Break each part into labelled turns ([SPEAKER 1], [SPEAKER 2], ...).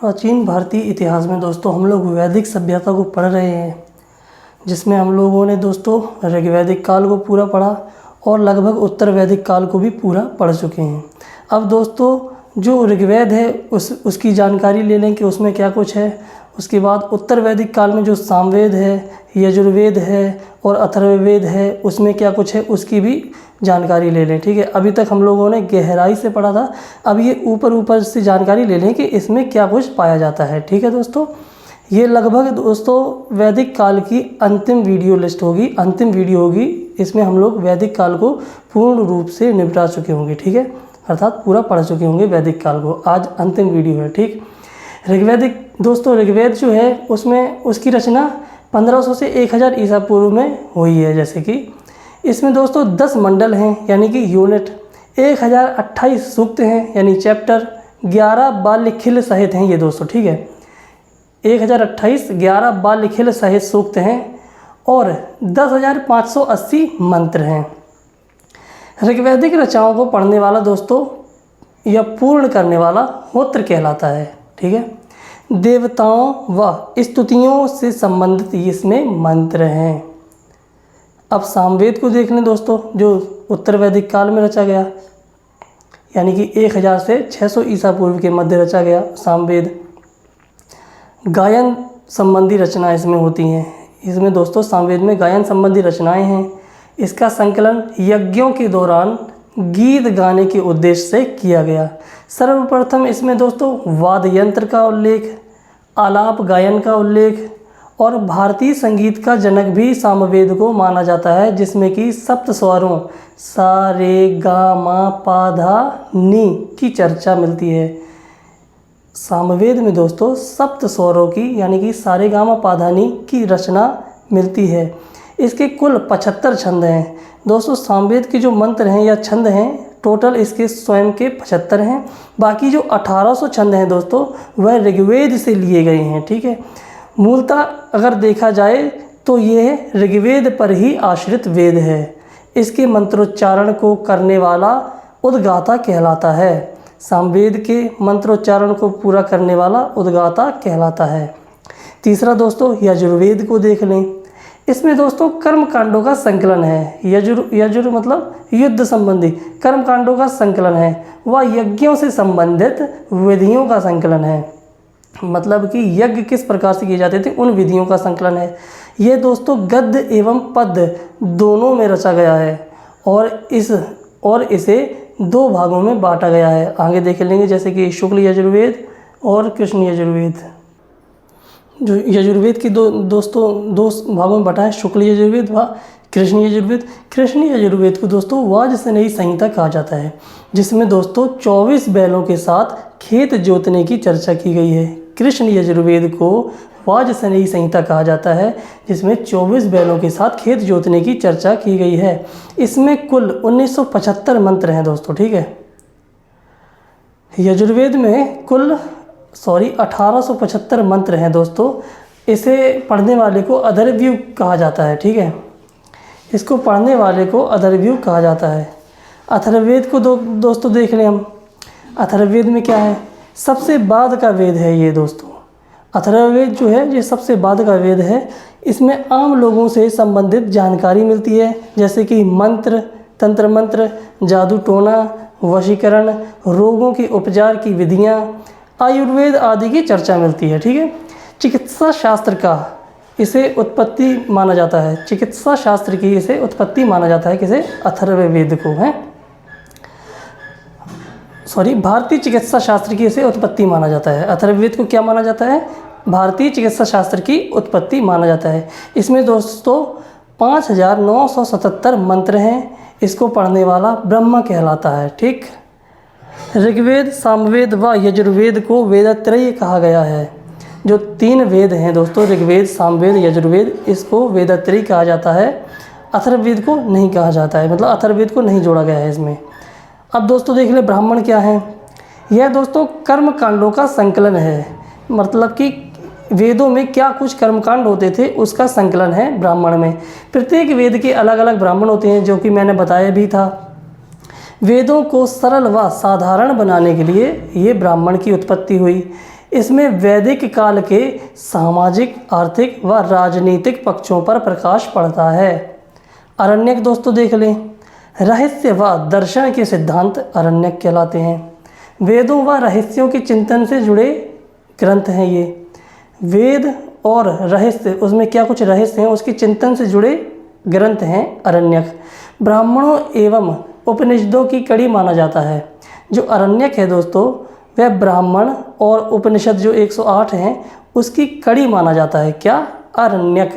[SPEAKER 1] प्राचीन भारतीय इतिहास में दोस्तों हम लोग वैदिक सभ्यता को पढ़ रहे हैं, जिसमें हम लोगों ने दोस्तों ऋग्वैदिक काल को पूरा पढ़ा और लगभग उत्तर वैदिक काल को भी पूरा पढ़ चुके हैं। अब दोस्तों जो ऋग्वेद है उसकी जानकारी ले लें कि उसमें क्या कुछ है। उसके बाद उत्तर वैदिक काल में जो सामवेद है, यजुर्वेद है और अथर्ववेद है, उसमें क्या कुछ है उसकी भी जानकारी ले लें। ठीक है, अभी तक हम लोगों ने गहराई से पढ़ा था, अब ये ऊपर से जानकारी ले लें कि इसमें क्या कुछ पाया जाता है। ठीक है दोस्तों, ये लगभग दोस्तों वैदिक काल की अंतिम वीडियो लिस्ट होगी, अंतिम वीडियो होगी। इसमें हम लोग वैदिक काल को पूर्ण रूप से निपटा चुके होंगे। ठीक है, अर्थात पूरा पढ़ चुके होंगे वैदिक काल को। आज अंतिम वीडियो है। ठीक, ऋग्वैदिक दोस्तों ऋग्वेद जो है उसमें उसकी रचना 1500 से 1000 ईसा पूर्व में हुई है। जैसे कि इसमें दोस्तों 10 मंडल हैं यानी कि यूनिट, 1028 सूक्त हैं यानी चैप्टर, 11 बाल्य खिल सहित हैं ये दोस्तों। ठीक है, 1028 11 बाल्य खिल सहित सूक्त हैं और 10,580 मंत्र हैं। ऋग्वैदिक रचनाओं को पढ़ने वाला दोस्तों या पूर्ण करने वाला होत्र कहलाता है। ठीक है, देवताओं व स्तुतियों से संबंधित इसमें मंत्र हैं। अब सामवेद को देख लें दोस्तों, जो उत्तर वैदिक काल में रचा गया, यानी कि 1000 से 600 ईसा पूर्व के मध्य रचा गया सामवेद। गायन संबंधी रचना इसमें होती हैं। इसमें दोस्तों सामवेद में गायन संबंधी रचनाएं हैं। इसका संकलन यज्ञों के दौरान गीत गाने के उद्देश्य से किया गया। सर्वप्रथम इसमें दोस्तों वाद्य यंत्र का उल्लेख, आलाप गायन का उल्लेख और भारतीय संगीत का जनक भी सामवेद को माना जाता है, जिसमें कि सप्त स्वरों सा रे गा मा पा धा नी की चर्चा मिलती है। सामवेद में दोस्तों सप्त स्वरों की यानी कि सा रे गा मा पा धा नी की रचना मिलती है। इसके कुल 75 छंद हैं दोस्तों। सामवेद के जो मंत्र हैं या छंद हैं टोटल इसके स्वयं के 75 हैं। बाकी जो 1800 छंद हैं दोस्तों वह ऋग्वेद से लिए गए हैं। ठीक है, मूलतः अगर देखा जाए तो यह ऋग्वेद पर ही आश्रित वेद है। इसके मंत्रोच्चारण को करने वाला उद्गाता कहलाता है। सामवेद के मंत्रोच्चारण को पूरा करने वाला उद्गाता कहलाता है। तीसरा दोस्तों यजुर्वेद को देख लें। इसमें दोस्तों कर्म कांडों का संकलन है। यजुर मतलब युद्ध संबंधी कर्म कांडों का संकलन है। वह यज्ञों से संबंधित विधियों का संकलन है, मतलब कि यज्ञ किस प्रकार से किए जाते थे उन विधियों का संकलन है। ये दोस्तों गद्य एवं पद्य दोनों में रचा गया है और इसे 2 भागों में बांटा गया है। आगे देख लेंगे, जैसे कि शुक्ल यजुर्वेद और कृष्ण यजुर्वेद। जो यजुर्वेद की दो भागों में बटा है, शुक्ल यजुर्वेद व कृष्ण यजुर्वेद। कृष्ण यजुर्वेद को दोस्तों वाजसनेयी संहिता कहा जाता है, जिसमें दोस्तों 24 बैलों के साथ खेत जोतने की चर्चा की गई है। कृष्ण यजुर्वेद को वाजसनेयी संहिता कहा जाता है, जिसमें 24 बैलों के साथ खेत जोतने की चर्चा की गई है। इसमें कुल 1975 मंत्र हैं दोस्तों। ठीक है, यजुर्वेद में कुल 1875 मंत्र हैं दोस्तों। इसे पढ़ने वाले को अथर्वव्यूह कहा जाता है। ठीक है, इसको पढ़ने वाले को अथर्वव्यूह कहा जाता है। अथर्ववेद को दोस्तों देख लें हम। अथर्ववेद में क्या है, सबसे बाद का वेद है ये दोस्तों। अथर्ववेद जो है ये सबसे बाद का वेद है। इसमें आम लोगों से संबंधित जानकारी मिलती है, जैसे कि मंत्र, तंत्र मंत्र, जादू टोना, वशीकरण, रोगों के उपचार की विधियाँ, आयुर्वेद आदि की चर्चा मिलती है। ठीक है, चिकित्सा शास्त्र का इसे उत्पत्ति माना जाता है। चिकित्सा शास्त्र की इसे उत्पत्ति माना जाता है, किसे, अथर्ववेद को है। भारतीय चिकित्सा शास्त्र की इसे उत्पत्ति माना जाता है। अथर्ववेद को क्या माना जाता है, भारतीय चिकित्सा शास्त्र की उत्पत्ति माना जाता है। इसमें दोस्तों 5977 मंत्र हैं। इसको पढ़ने वाला ब्रह्मा कहलाता है। ठीक, ऋग्वेद, सामवेद व यजुर्वेद को वेदत्रय कहा गया है। जो 3 वेद हैं दोस्तों, ऋग्वेद, सामवेद, यजुर्वेद, इसको वेदत्रय कहा जाता है। अथर्ववेद को नहीं कहा जाता है, मतलब अथर्ववेद को नहीं जोड़ा गया है इसमें। अब दोस्तों देख ले ब्राह्मण क्या है। यह दोस्तों कर्म कांडों का संकलन है, मतलब कि वेदों में क्या कुछ कर्मकांड होते थे उसका संकलन है ब्राह्मण में। प्रत्येक वेद के अलग अलग ब्राह्मण होते हैं, जो कि मैंने बताया भी था। वेदों को सरल व साधारण बनाने के लिए ये ब्राह्मण की उत्पत्ति हुई। इसमें वैदिक काल के सामाजिक, आर्थिक व राजनीतिक पक्षों पर प्रकाश पड़ता है। आरण्यक दोस्तों देख लें। रहस्य व दर्शन के सिद्धांत आरण्यक कहलाते हैं। वेदों व रहस्यों के चिंतन से जुड़े ग्रंथ हैं ये। वेद और रहस्य, उसमें क्या कुछ रहस्य हैं उसके चिंतन से जुड़े ग्रंथ हैं आरण्यक। ब्राह्मणों एवं उपनिषदों की कड़ी माना जाता है। जो आरण्यक है दोस्तों वह ब्राह्मण और उपनिषद जो 108 हैं उसकी कड़ी माना जाता है। क्या? आरण्यक।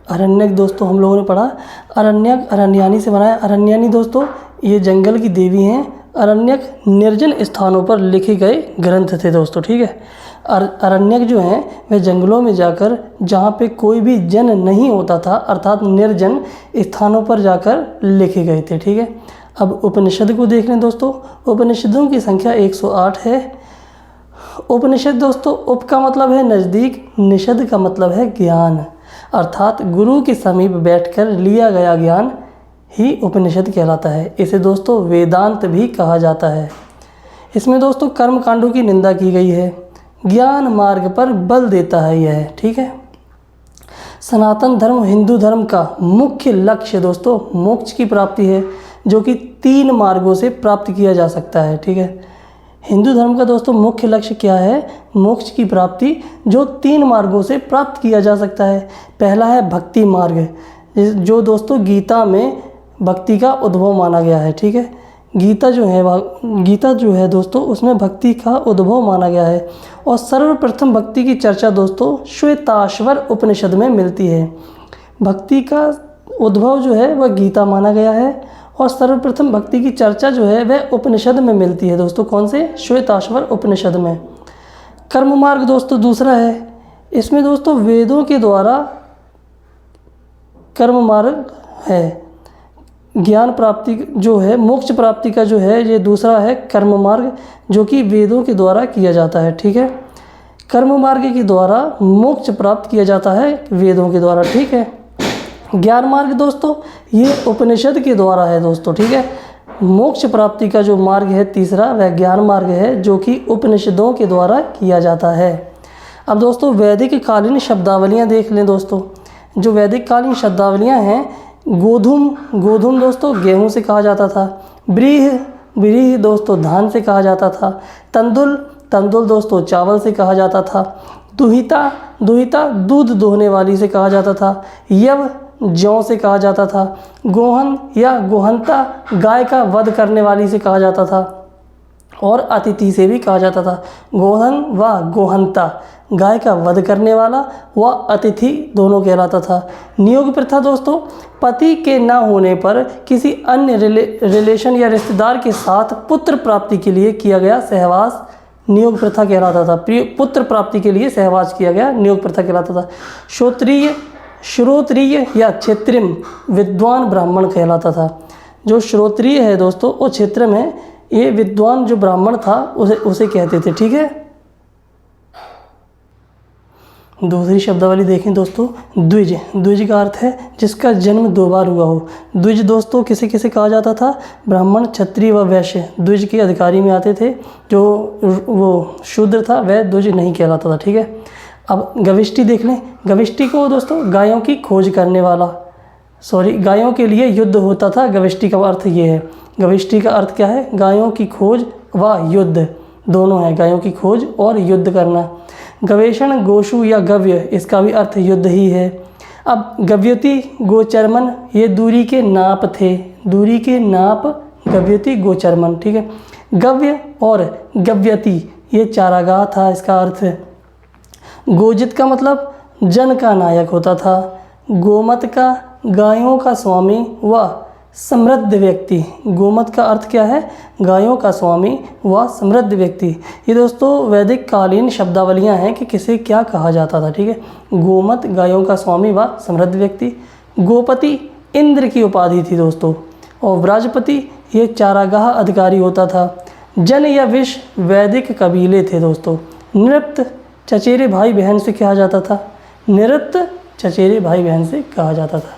[SPEAKER 1] आरण्यक दोस्तों हम लोगों ने पढ़ा, आरण्यक अरण्यानी से बना है। अरण्यानी दोस्तों ये जंगल की देवी हैं। आरण्यक निर्जन स्थानों पर लिखे गए ग्रंथ थे दोस्तों, ठीक है। आरण्यक जो हैं वे जंगलों में जाकर जहाँ पे कोई भी जन नहीं होता था, अर्थात निर्जन स्थानों पर जाकर लिखे गए थे, ठीक है। अब उपनिषद को देख लें दोस्तों। उपनिषदों की संख्या 108 है। उपनिषद दोस्तों, उप का मतलब है नज़दीक, निषद का मतलब है ज्ञान, अर्थात गुरु के समीप बैठकर लिया गया ज्ञान ही उपनिषद कहलाता है। इसे दोस्तों वेदांत भी कहा जाता है। इसमें दोस्तों कर्म कांडों की निंदा की गई है। ज्ञान मार्ग पर बल देता है यह, ठीक है। सनातन धर्म हिंदू धर्म का मुख्य लक्ष्य दोस्तों मोक्ष की प्राप्ति है, जो कि 3 मार्गों से प्राप्त किया जा सकता है, ठीक है। हिंदू धर्म का दोस्तों मुख्य लक्ष्य क्या है? मोक्ष की प्राप्ति, जो 3 मार्गों से प्राप्त किया जा सकता है। पहला है भक्ति मार्ग, जो दोस्तों गीता में भक्ति का उद्भव माना गया है, ठीक है। गीता जो है दोस्तों उसमें भक्ति का उद्भव माना गया है। और सर्वप्रथम भक्ति की चर्चा दोस्तों श्वेताश्वर उपनिषद में मिलती है। भक्ति का उद्भव जो है वह गीता माना गया है और सर्वप्रथम भक्ति की चर्चा जो है वह उपनिषद में मिलती है दोस्तों। कौन से? श्वेताश्वर उपनिषद में। कर्म मार्ग दोस्तों दूसरा है। इसमें दोस्तों वेदों के द्वारा कर्म मार्ग है। ज्ञान प्राप्ति जो है, मोक्ष प्राप्ति का जो है ये दूसरा है कर्म मार्ग, जो कि वेदों के द्वारा किया जाता है, ठीक है। कर्म मार्ग के द्वारा मोक्ष प्राप्त किया जाता है वेदों के द्वारा, ठीक है। ज्ञान मार्ग दोस्तों ये उपनिषद के द्वारा है दोस्तों, ठीक है। मोक्ष प्राप्ति का जो मार्ग है तीसरा वह ज्ञान मार्ग है, जो कि उपनिषदों के द्वारा किया जाता है। अब दोस्तों वैदिक कालीन शब्दावलियाँ देख लें दोस्तों। जो वैदिक कालीन शब्दावलियाँ हैं, गोधूम दोस्तों गेहूं से कहा जाता था। ब्रीह दोस्तों धान से कहा जाता था। तंदुल दोस्तों चावल से कहा जाता था। दुहिता दूध दोहने वाली से कहा जाता था। यव जौ से कहा जाता था। गोहन या गोहंता गाय का वध करने वाली से कहा जाता था। और अतिथि से भी कहा जाता था। गोहन व गोहंता गाय का वध करने वाला व अतिथि दोनों कहलाता था। नियोग प्रथा दोस्तों पति के न होने पर किसी अन्य रिलेशन या रिश्तेदार के साथ पुत्र प्राप्ति के लिए किया गया सहवास नियोग प्रथा कहलाता था। पुत्र प्राप्ति के लिए सहवास किया गया नियोग प्रथा कहलाता था। श्रोत्रिय या क्षेत्रिम विद्वान ब्राह्मण कहलाता था। जो श्रोत्रिय है दोस्तों वो क्षेत्र में ये विद्वान जो ब्राह्मण था उसे कहते थे, ठीक है। दूसरी शब्दावली देखें दोस्तों। द्विज का अर्थ है जिसका जन्म 2 बार हुआ हो। द्विज दोस्तों किसे किसे कहा जाता था? ब्राह्मण, क्षत्रिय व वैश्य द्विज के अधिकारी में आते थे। जो वो शूद्र था वह द्विज नहीं कहलाता था, ठीक है। अब गविष्टि देख लें। गविष्टि को दोस्तों गायों की खोज करने वाला, गायों के लिए युद्ध होता था। गविष्टि का अर्थ ये है। गविष्टि का अर्थ क्या है? गायों की खोज व युद्ध दोनों है, गायों की खोज और युद्ध करना। गवेषण, गोशु या गव्य इसका भी अर्थ युद्ध ही है। अब गव्यति, गोचरमन ये दूरी के नाप थे। दूरी के नाप गव्यति, गोचरमन, ठीक है। गव्य और गव्यति ये चारागाह था, इसका अर्थ। गोजित का मतलब जन का नायक होता था। गोमत का गायों का स्वामी व समृद्ध व्यक्ति। गोमत का अर्थ क्या है? गायों का स्वामी व समृद्ध व्यक्ति। ये दोस्तों वैदिक कालीन शब्दावलियाँ हैं कि किसे क्या कहा जाता था, ठीक है। गोमत गायों का स्वामी व समृद्ध व्यक्ति। गोपति इंद्र की उपाधि थी दोस्तों। और व्राजपति ये चारागाह अधिकारी होता था। जन या विष वैदिक कबीले थे दोस्तों। नृत्य चचेरे भाई बहन से कहा जाता था। नृत्य चचेरे भाई बहन से कहा जाता था।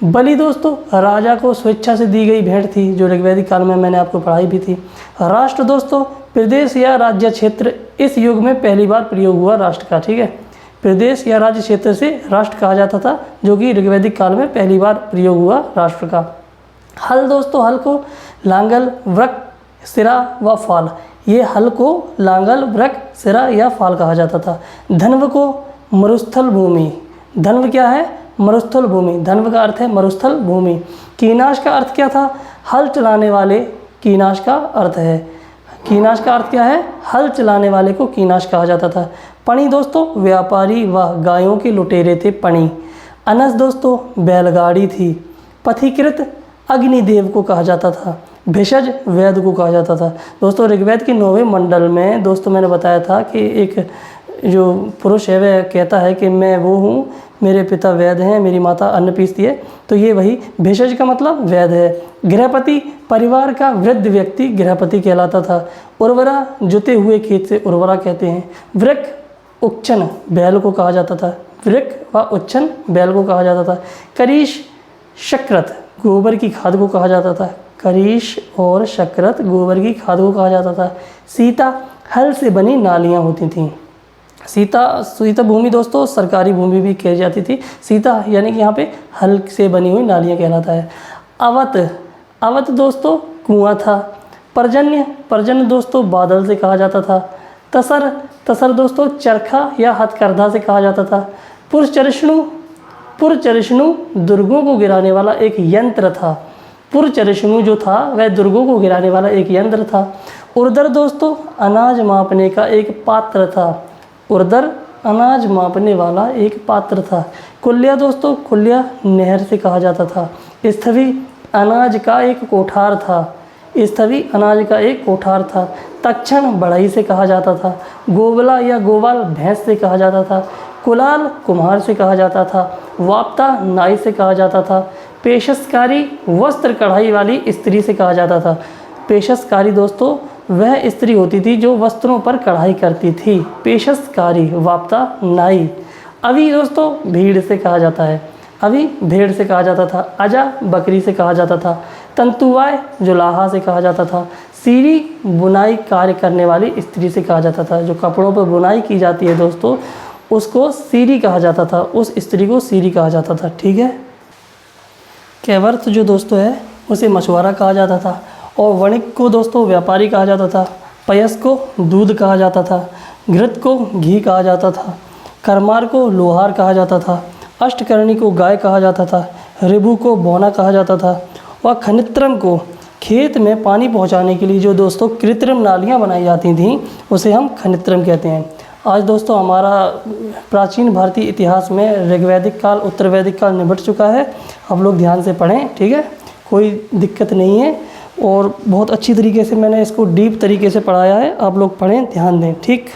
[SPEAKER 1] बलि दोस्तों राजा को स्वेच्छा से दी गई भेंट थी, जो ऋग्वैदिक काल में मैंने आपको पढ़ाई भी थी। राष्ट्र दोस्तों प्रदेश या राज्य क्षेत्र इस युग में पहली बार प्रयोग हुआ राष्ट्र का। ठीक है, प्रदेश या राज्य क्षेत्र से राष्ट्र कहा जाता था, जो कि ऋग्वैदिक काल में पहली बार प्रयोग हुआ राष्ट्र का। हल दोस्तों, हल को लांगल, वृक, सिरा व फाल, ये हल को लांगल, वृक, सिरा या फाल कहा जाता था। धन्व को मरुस्थल भूमि, धन्व क्या है? मरुस्थल भूमि, धन्व का अर्थ है मरुस्थल भूमि। कीनाश का अर्थ क्या था? हल चलाने वाले, कीनाश का अर्थ है, कीनाश का अर्थ क्या है? हल चलाने वाले को कीनाश कहा जाता था। पणी दोस्तों, व्यापारी व गायों के लुटेरे थे पणी। अनस दोस्तों, बैलगाड़ी थी। पथिकृत अग्निदेव को कहा जाता था। भेषज वैद को कहा जाता था। दोस्तों ऋग्वेद के 9वें मंडल में दोस्तों मैंने बताया था कि एक जो पुरुष है वह कहता है कि मैं वो हूँ, मेरे पिता वैद हैं, मेरी माता अन्न पीसती है, तो ये वही भेषज का मतलब वैद है। गृहपति, परिवार का वृद्ध व्यक्ति गृहपति कहलाता था। उर्वरा, जुते हुए खेत से उर्वरा कहते हैं। वृक, उच्चन, बैल को कहा जाता था। वृक व उच्चन, बैल को कहा जाता था। करीश, शक्रत, गोबर की खाद को कहा जाता था। करीश और शक्रत, गोबर की खाद को कहा जाता था। सीता, हल से बनी नालियाँ होती थीं। सीता भूमि दोस्तों सरकारी भूमि भी कही जाती थी। सीता यानी कि यहाँ पे हल से बनी हुई नालियाँ कहलाता है। अवत दोस्तों कुआं था। पर्जन्य दोस्तों बादल से कहा जाता था। तसर दोस्तों चरखा या हथकरघा से कहा जाता था। पुरचरिष्णु दुर्गों को गिराने वाला एक यंत्र था। पुरचरिष्णु जो था वह दुर्गों को गिराने वाला एक यंत्र था। उर्दर दोस्तों अनाज मापने का एक पात्र था। उर्दर अनाज मापने वाला एक पात्र था। कुल्या दोस्तों, कुल्या नहर से कहा जाता था। स्थवी अनाज का एक कोठार था। स्थवी अनाज का एक कोठार था। तक्षण बढ़ई से कहा जाता था। गोवला या गोवाल भैंस से कहा जाता था। कुलाल कुम्हार से कहा जाता था। वाप्ता नाई से कहा जाता था। पेशसकारी वस्त्र कढ़ाई वाली स्त्री से कहा जाता था। पेशसकारी दोस्तों वह स्त्री होती थी जो वस्त्रों पर कढ़ाई करती थी। पेशसकारी, वाप्ता नाई। अभी दोस्तों भीड़ से कहा जाता है। अभी भेड़ से कहा जाता था। अजा बकरी से कहा जाता था। तंतुवाय जुलाहा से कहा जाता था। सीरी बुनाई कार्य करने वाली स्त्री से कहा जाता था। जो कपड़ों पर बुनाई की जाती है दोस्तों उसको सीरी कहा जाता था। उस स्त्री को सीरी कहा जाता था। ठीक है। कैवर्थ जो दोस्तों है उसे मछुआरा कहा जाता था। और वणिक को दोस्तों व्यापारी कहा जाता था। पयस को दूध कहा जाता था। घृत को घी कहा जाता था। करमार को लोहार कहा जाता था। अष्टकर्णी को गाय कहा जाता था। रिभु को बौना कहा जाता था। व खनित्रम को खेत में पानी पहुंचाने के लिए जो दोस्तों कृत्रिम नालियां बनाई जाती थीं उसे हम खनित्रम कहते हैं। आज दोस्तों हमारा प्राचीन भारतीय इतिहास में ऋग्वैदिक काल, उत्तर वैदिक काल निपट चुका है। आप लोग ध्यान से पढ़ें, ठीक है, कोई दिक्कत नहीं है और बहुत अच्छी तरीके से मैंने इसको डीप तरीके से पढ़ाया है। आप लोग पढ़ें, ध्यान दें, ठीक।